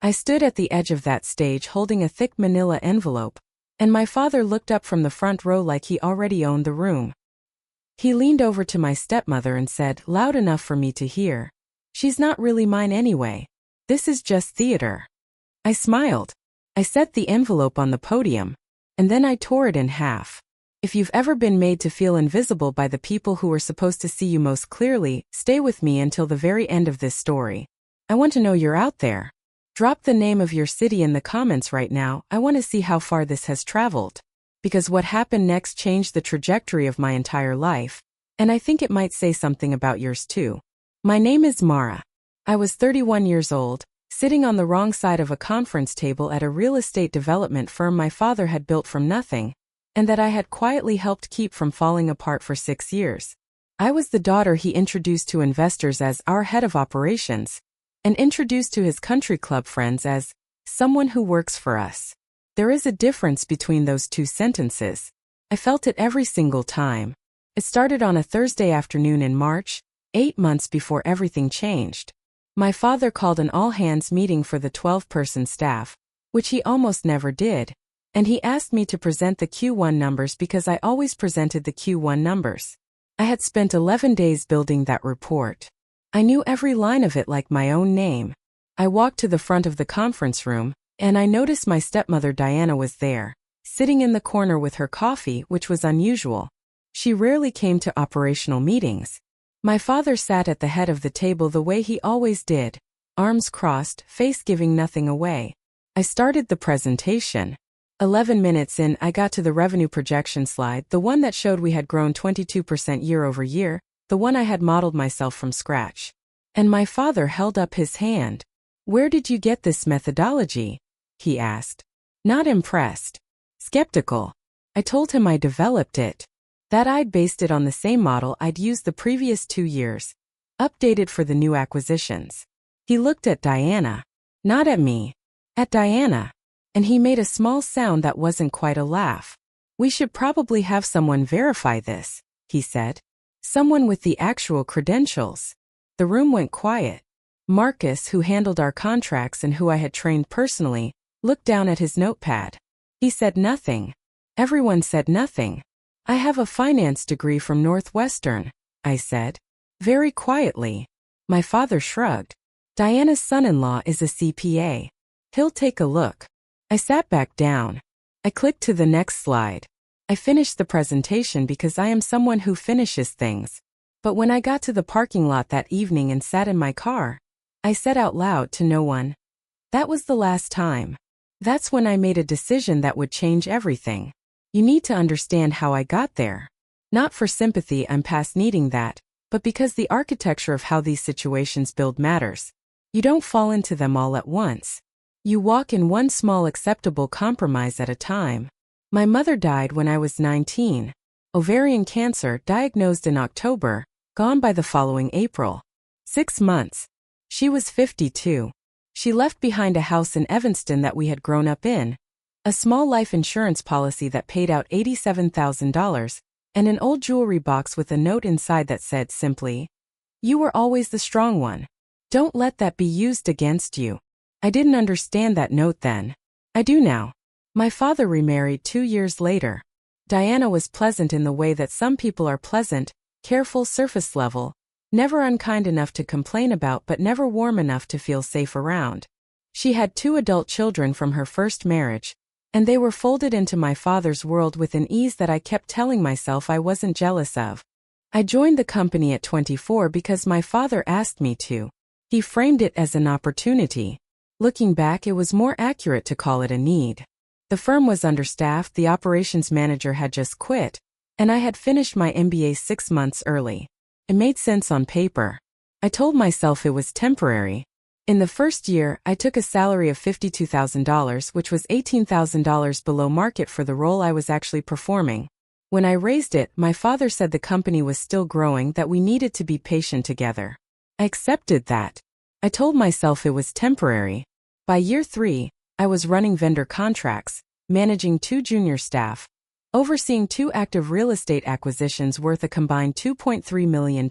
I stood at the edge of that stage holding a thick manila envelope, and my father looked up from the front row like he already owned the room. He leaned over to my stepmother and said, loud enough for me to hear, "She's not really mine anyway. This is just theater." I smiled. I set the envelope on the podium, and then I tore it in half. If you've ever been made to feel invisible by the people who were supposed to see you most clearly, stay with me until the very end of this story. I want to know you're out there. Drop the name of your city in the comments right now. I want to see how far this has traveled. Because what happened next changed the trajectory of my entire life, and I think it might say something about yours too. My name is Mara. I was 31 years old, sitting on the wrong side of a conference table at a real estate development firm my father had built from nothing, and that I had quietly helped keep from falling apart for 6 years. I was the daughter he introduced to investors as our head of operations, and introduced to his country club friends as someone who works for us. There is a difference between those two sentences. I felt it every single time. It started on a Thursday afternoon in March, 8 months before everything changed. My father called an all-hands meeting for the 12-person staff, which he almost never did, and he asked me to present the Q1 numbers because I always presented the Q1 numbers. I had spent 11 days building that report. I knew every line of it like my own name. I walked to the front of the conference room, and I noticed my stepmother Diana was there, sitting in the corner with her coffee, which was unusual. She rarely came to operational meetings. My father sat at the head of the table the way he always did, arms crossed, face giving nothing away. I started the presentation. 11 minutes in, I got to the revenue projection slide, the one that showed we had grown 22% year over year, the one I had modeled myself from scratch. And my father held up his hand. "Where did you get this methodology?" he asked. Not impressed. Skeptical. I told him I developed it. That I'd based it on the same model I'd used the previous 2 years, updated for the new acquisitions. He looked at Diana. Not at me. At Diana. And he made a small sound that wasn't quite a laugh. "We should probably have someone verify this," he said. "Someone with the actual credentials." The room went quiet. Marcus, who handled our contracts and who I had trained personally, looked down at his notepad. He said nothing. Everyone said nothing. "I have a finance degree from Northwestern," I said. Very quietly. My father shrugged. "Diana's son-in-law is a CPA. He'll take a look." I sat back down. I clicked to the next slide. I finished the presentation because I am someone who finishes things. But when I got to the parking lot that evening and sat in my car, I said out loud to no one, "That was the last time." That's when I made a decision that would change everything. You need to understand how I got there. Not for sympathy, I'm past needing that, but because the architecture of how these situations build matters. You don't fall into them all at once. You walk in one small acceptable compromise at a time. My mother died when I was 19. Ovarian cancer, diagnosed in October, gone by the following April. 6 months. She was 52. She left behind a house in Evanston that we had grown up in, a small life insurance policy that paid out $87,000, and an old jewelry box with a note inside that said simply, "You were always the strong one. Don't let that be used against you." I didn't understand that note then. I do now. My father remarried 2 years later. Diana was pleasant in the way that some people are pleasant, careful, surface level, never unkind enough to complain about but never warm enough to feel safe around. She had 2 adult children from her first marriage, and they were folded into my father's world with an ease that I kept telling myself I wasn't jealous of. I joined the company at 24 because my father asked me to. He framed it as an opportunity. Looking back, it was more accurate to call it a need. The firm was understaffed, the operations manager had just quit, and I had finished my MBA 6 months early. It made sense on paper. I told myself it was temporary. In the first year, I took a salary of $52,000, which was $18,000 below market for the role I was actually performing. When I raised it, my father said the company was still growing, that we needed to be patient together. I accepted that. I told myself it was temporary. By year 3, I was running vendor contracts, managing 2 junior staff, overseeing 2 active real estate acquisitions worth a combined $2.3 million,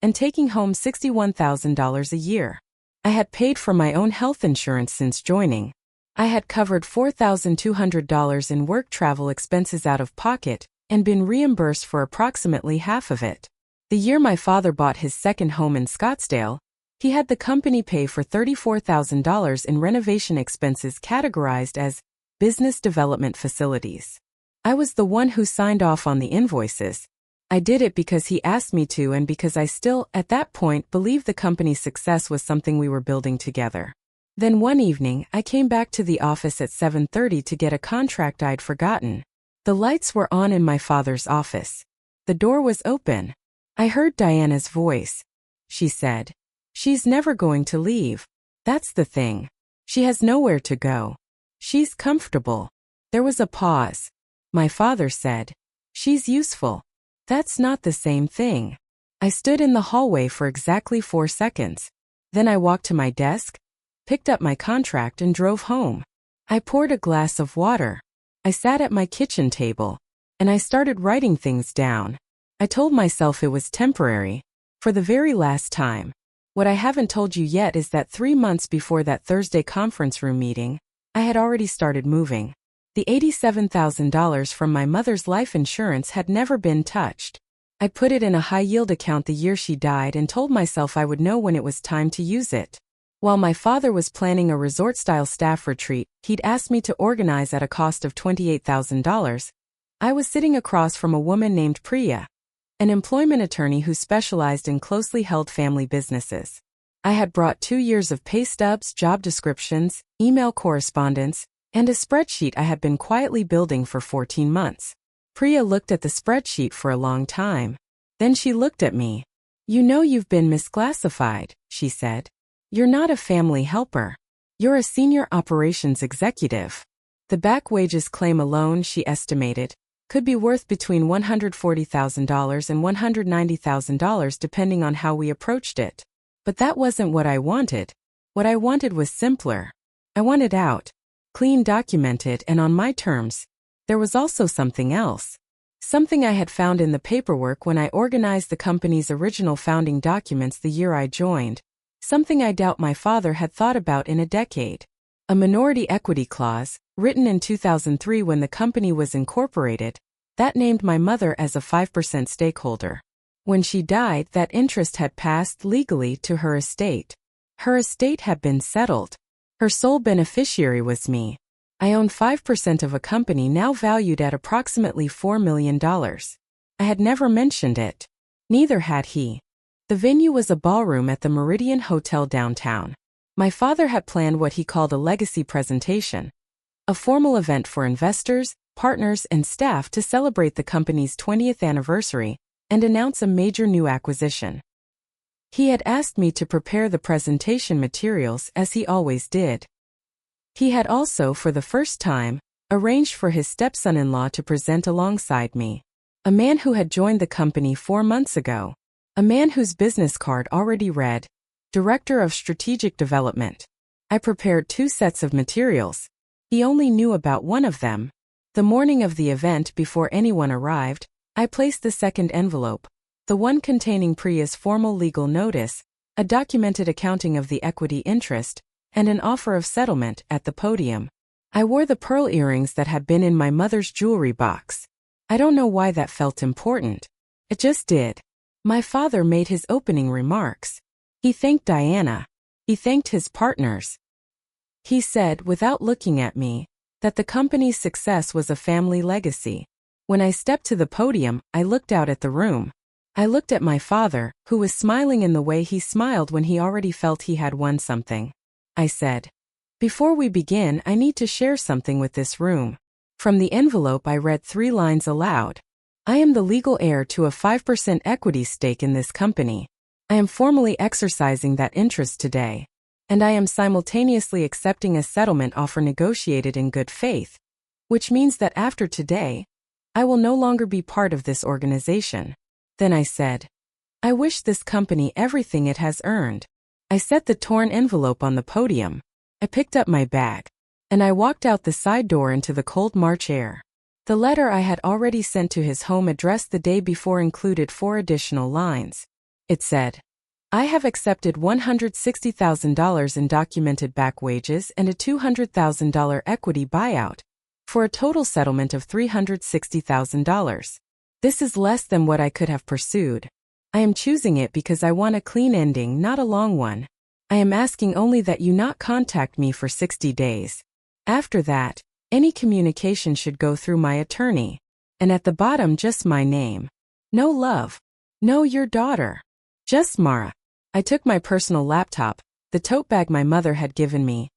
and taking home $61,000 a year. I had paid for my own health insurance since joining. I had covered $4,200 in work travel expenses out of pocket and been reimbursed for approximately half of it. The year my father bought his second home in Scottsdale, he had the company pay for $34,000 in renovation expenses categorized as business development facilities. I was the one who signed off on the invoices. I did it because he asked me to and because I still, at that point, believed the company's success was something we were building together. Then one evening, I came back to the office at 7:30 to get a contract I'd forgotten. The lights were on in my father's office. The door was open. I heard Diana's voice. She said, "She's never going to leave. That's the thing. She has nowhere to go. She's comfortable." There was a pause. My father said, "She's useful." That's not the same thing. I stood in the hallway for exactly 4 seconds. Then I walked to my desk, picked up my contract and drove home. I poured a glass of water. I sat at my kitchen table, and I started writing things down. I told myself it was temporary, for the very last time. What I haven't told you yet is that 3 months before that Thursday conference room meeting, I had already started moving. The $87,000 from my mother's life insurance had never been touched. I put it in a high-yield account the year she died and told myself I would know when it was time to use it. While my father was planning a resort-style staff retreat he'd asked me to organize at a cost of $28,000, I was sitting across from a woman named Priya, an employment attorney who specialized in closely held family businesses. I had brought 2 years of pay stubs, job descriptions, email correspondence, and a spreadsheet I had been quietly building for 14 months. Priya looked at the spreadsheet for a long time. Then she looked at me. "You know you've been misclassified," she said. "You're not a family helper. You're a senior operations executive." The back wages claim alone, she estimated, could be worth between $140,000 and $190,000 depending on how we approached it. But that wasn't what I wanted. What I wanted was simpler. I wanted out. Clean, documented, and on my terms. There was also something else. Something I had found in the paperwork when I organized the company's original founding documents the year I joined. Something I doubt my father had thought about in a decade. A minority equity clause, written in 2003 when the company was incorporated, that named my mother as a 5% stakeholder. When she died, that interest had passed legally to her estate. Her estate had been settled. Her sole beneficiary was me. I own 5% of a company now valued at approximately $4 million. I had never mentioned it. Neither had he. The venue was a ballroom at the Meridian Hotel downtown. My father had planned what he called a legacy presentation, a formal event for investors, partners, and staff to celebrate the company's 20th anniversary and announce a major new acquisition. He had asked me to prepare the presentation materials as he always did. He had also, for the first time, arranged for his stepson-in-law to present alongside me, a man who had joined the company 4 months ago, a man whose business card already read, Director of Strategic Development. I prepared 2 sets of materials. He only knew about one of them. The morning of the event, before anyone arrived, I placed the second envelope, the one containing Priya's formal legal notice, a documented accounting of the equity interest, and an offer of settlement, at the podium. I wore the pearl earrings that had been in my mother's jewelry box. I don't know why that felt important. It just did. My father made his opening remarks. He thanked Diana. He thanked his partners. He said, without looking at me, that the company's success was a family legacy. When I stepped to the podium, I looked out at the room. I looked at my father, who was smiling in the way he smiled when he already felt he had won something. I said, "Before we begin, I need to share something with this room." From the envelope I read 3 lines aloud. "I am the legal heir to a 5% equity stake in this company. I am formally exercising that interest today. And I am simultaneously accepting a settlement offer negotiated in good faith, which means that after today, I will no longer be part of this organization." Then I said, "I wish this company everything it has earned." I set the torn envelope on the podium. I picked up my bag, and I walked out the side door into the cold March air. The letter I had already sent to his home address the day before included 4 additional lines. It said, I have accepted $160,000 in documented back wages and a $200,000 equity buyout, for a total settlement of $360,000. This is less than what I could have pursued. I am choosing it because I want a clean ending, not a long one. I am asking only that you not contact me for 60 days. After that, any communication should go through my attorney. And at the bottom just my name. No love. No, your daughter. Just Mara. I took my personal laptop, the tote bag my mother had given me,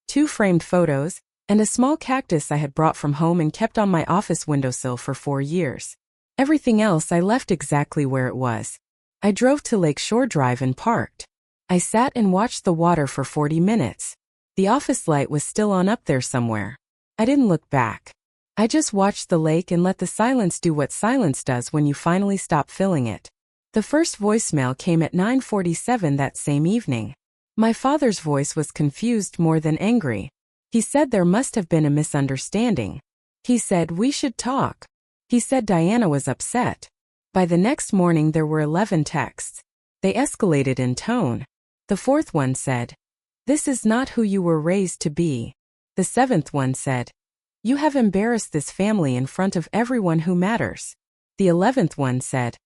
2 framed photos, and a small cactus I had brought from home and kept on my office windowsill for 4 years. Everything else I left exactly where it was. I drove to Lake Shore Drive and parked. I sat and watched the water for 40 minutes. The office light was still on up there somewhere. I didn't look back. I just watched the lake and let the silence do what silence does when you finally stop filling it. The first voicemail came at 9:47 that same evening. My father's voice was confused more than angry. He said there must have been a misunderstanding. He said we should talk. He said Diana was upset. By the next morning there were 11 texts. They escalated in tone. The 4th one said, "This is not who you were raised to be." The 7th one said, "You have embarrassed this family in front of everyone who matters." The 11th one said,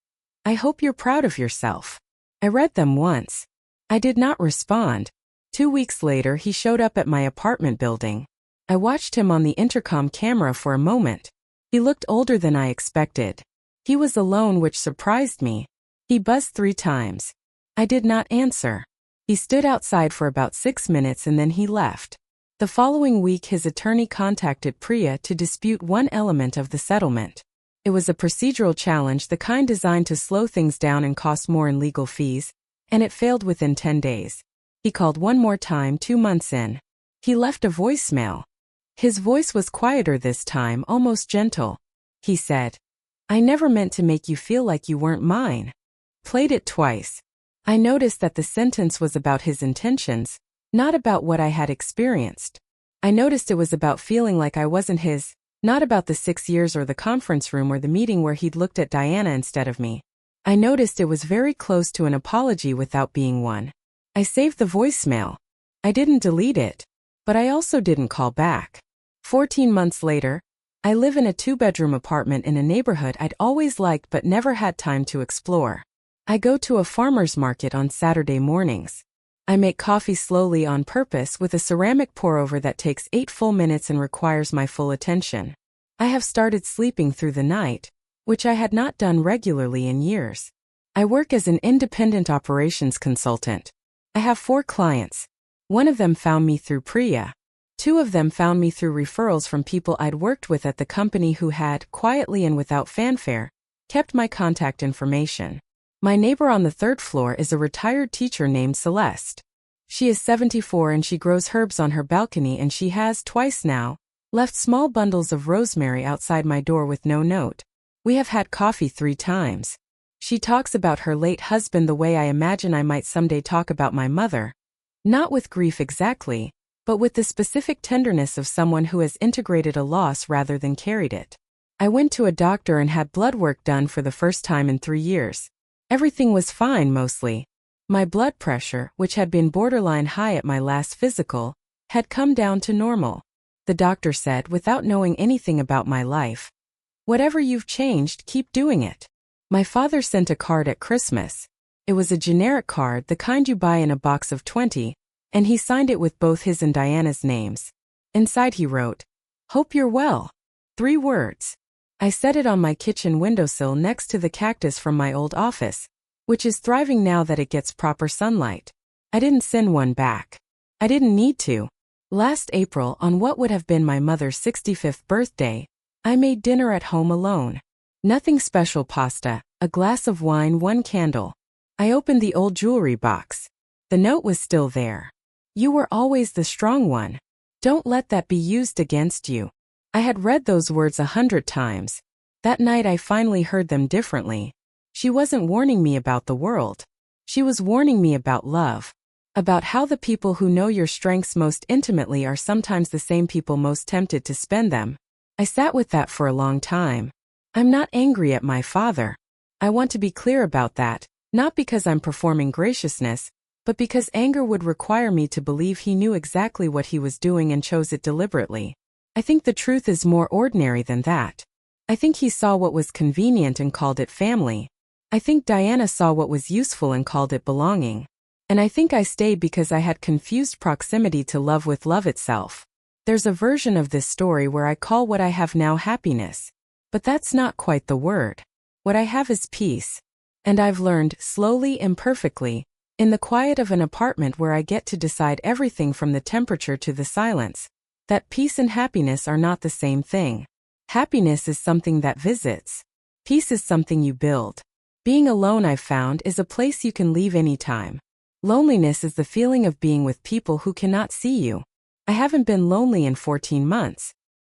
"I hope you're proud of yourself." I read them once. I did not respond. 2 weeks later he showed up at my apartment building. I watched him on the intercom camera for a moment. He looked older than I expected. He was alone, which surprised me. He buzzed 3 times. I did not answer. He stood outside for about 6 minutes and then he left. The following week his attorney contacted Priya to dispute one element of the settlement. It was a procedural challenge, the kind designed to slow things down and cost more in legal fees, and it failed within 10 days. He called one more time 2 months in. He left a voicemail. His voice was quieter this time, almost gentle. He said, "I never meant to make you feel like you weren't mine." Played it twice. I noticed that the sentence was about his intentions, not about what I had experienced. I noticed it was about feeling like I wasn't his, not about the 6 years or the conference room or the meeting where he'd looked at Diana instead of me. I noticed it was very close to an apology without being one. I saved the voicemail. I didn't delete it. But I also didn't call back. 14 months later, I live in a 2-bedroom apartment in a neighborhood I'd always liked but never had time to explore. I go to a farmer's market on Saturday mornings. I make coffee slowly on purpose with a ceramic pour-over that takes 8 full minutes and requires my full attention. I have started sleeping through the night, which I had not done regularly in years. I work as an independent operations consultant. I have 4 clients. One of them found me through Priya. 2 of them found me through referrals from people I'd worked with at the company who had, quietly and without fanfare, kept my contact information. My neighbor on the 3rd floor is a retired teacher named Celeste. She is 74 and she grows herbs on her balcony, and she has, twice now, left small bundles of rosemary outside my door with no note. We have had coffee 3 times. She talks about her late husband the way I imagine I might someday talk about my mother. Not with grief exactly, but with the specific tenderness of someone who has integrated a loss rather than carried it. I went to a doctor and had blood work done for the first time in 3 years. Everything was fine mostly. My blood pressure, which had been borderline high at my last physical, had come down to normal. The doctor said, without knowing anything about my life, "Whatever you've changed, keep doing it." My father sent a card at Christmas. It was a generic card, the kind you buy in a box of 20, and he signed it with both his and Diana's names. Inside he wrote, "Hope you're well." 3 words. I set it on my kitchen windowsill next to the cactus from my old office, which is thriving now that it gets proper sunlight. I didn't send one back. I didn't need to. Last April, on what would have been my mother's 65th birthday, I made dinner at home alone. Nothing special, pasta, a glass of wine, 1 candle. I opened the old jewelry box. The note was still there. "You were always the strong one. Don't let that be used against you." I had read those words 100 times. That night I finally heard them differently. She wasn't warning me about the world. She was warning me about love. About how the people who know your strengths most intimately are sometimes the same people most tempted to spend them. I sat with that for a long time. I'm not angry at my father. I want to be clear about that, Not because I'm performing graciousness, but because anger would require me to believe he knew exactly what he was doing and chose it deliberately. I think the truth is more ordinary than that. I think he saw what was convenient and called it family. I think Diana saw what was useful and called it belonging. And I think I stayed because I had confused proximity to love with love itself. There's a version of this story where I call what I have now happiness. But that's not quite the word. What I have is peace. And I've learned, slowly, imperfectly, in the quiet of an apartment where I get to decide everything from the temperature to the silence, that peace and happiness are not the same thing. Happiness is something that visits. Peace is something you build. Being alone, I've found, is a place you can leave anytime. Loneliness is the feeling of being with people who cannot see you. I haven't been lonely in 14 months,